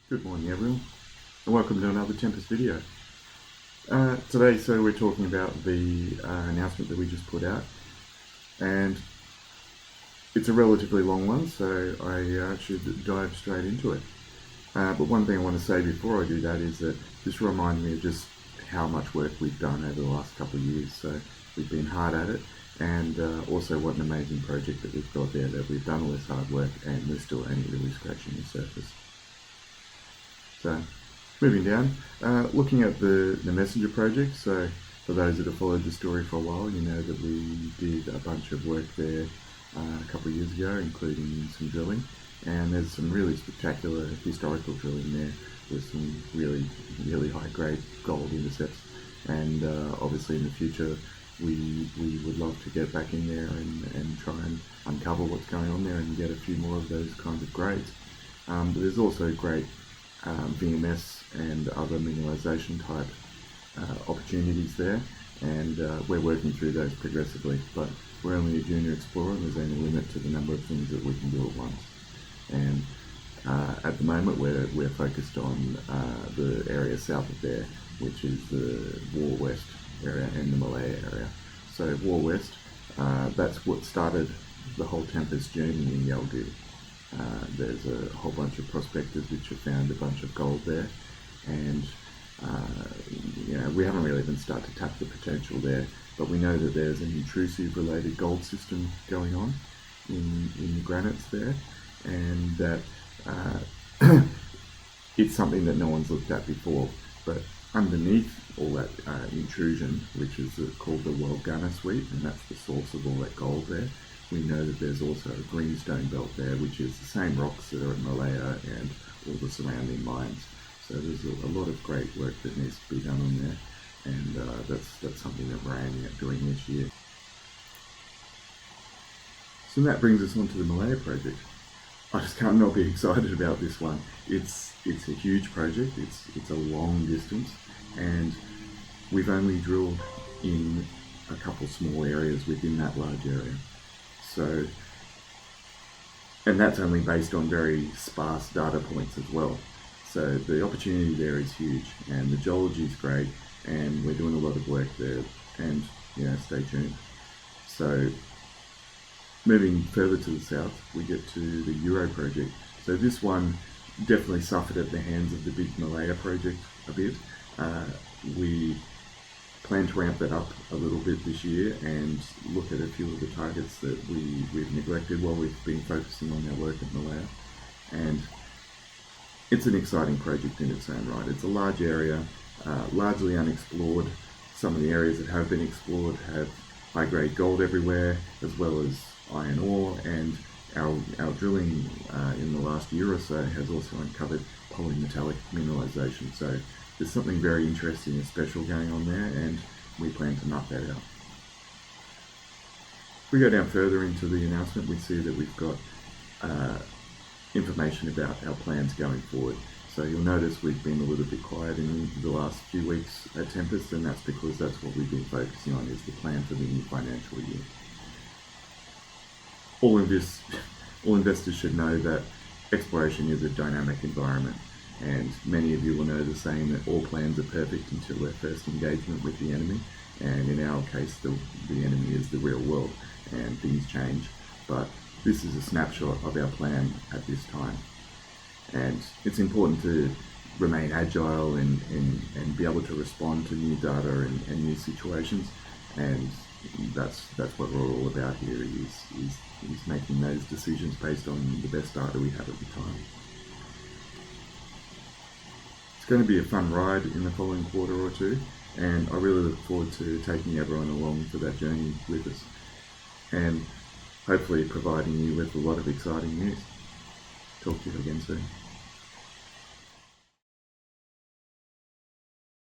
Good morning everyone, and welcome to another Tempest video. Today we're talking about the announcement that we just put out, and it's a relatively long one, so I should dive straight into it. But one thing I want to say before I do that is that this reminds me of just how much work we've done over the last couple of years. So we've been hard at it, and also what an amazing project that we've got there, that we've done all this hard work and we're still only really scratching the surface. So, moving down, looking at the messenger project. So for those that have followed the story for a while, you know that we did a bunch of work there a couple of years ago, including some drilling, and there's some really spectacular historical drilling there with some really high grade gold intercepts, and obviously in the future we would love to get back in there and try and uncover what's going on there and get a few more of those kinds of grades. But there's also great VMS and other mineralization type opportunities there, and we're working through those progressively, but we're only a junior explorer and there's only a limit to the number of things that we can do at once. And at the moment we're focused on the area south of there, which is the War West area and the Malaya area. So War West, that's what started the whole Tempest journey in Yalgoo. There's a whole bunch of prospectors which have found a bunch of gold there, and we haven't really even started to tap the potential there, but we know that there's an intrusive related gold system going on in the granites there, and that it's something that no one's looked at before. But underneath all that intrusion, which is called the Yalgoo suite, and that's the source of all that gold there, we know that there's also a greenstone belt there, which is the same rocks that are at Malaya and all the surrounding mines. So there's a lot of great work that needs to be done on there, and that's something that we're aiming at doing this year. So that brings us on to the Malaya project. I just can't not be excited about this one. It's a huge project, it's a long distance, and we've only drilled in a couple small areas within that large area. So, and that's only based on very sparse data points as well. So the opportunity there is huge, and the geology is great, and we're doing a lot of work there, and stay tuned. So moving further to the south, we get to the Euro project. So this one definitely suffered at the hands of the big Malaya project a bit. We plan to ramp that up a little bit this year and look at a few of the targets that we've neglected while we've been focusing on our work at Malaya. And it's an exciting project in its own right. It's a large area, largely unexplored. Some of the areas that have been explored have high-grade gold everywhere, as well as iron ore, and our drilling in the last year or so has also uncovered polymetallic mineralization. So there's something very interesting and special going on there, and we plan to nut that out. If we go down further into the announcement, we see that we've got information about our plans going forward. So you'll notice we've been a little bit quiet in the last few weeks at Tempest, and that's because that's what we've been focusing on, is the plan for the new financial year. All investors should know that exploration is a dynamic environment, and many of you will know the saying that all plans are perfect until their first engagement with the enemy, and in our case the enemy is the real world, and things change. But this is a snapshot of our plan at this time, and it's important to remain agile and be able to respond to new data and new situations, and that's what we're all about here, is making those decisions based on the best data we have at the time. It's going to be a fun ride in the following quarter or two, and I really look forward to taking everyone along for that journey with us, and hopefully providing you with a lot of exciting news. Talk to you again soon.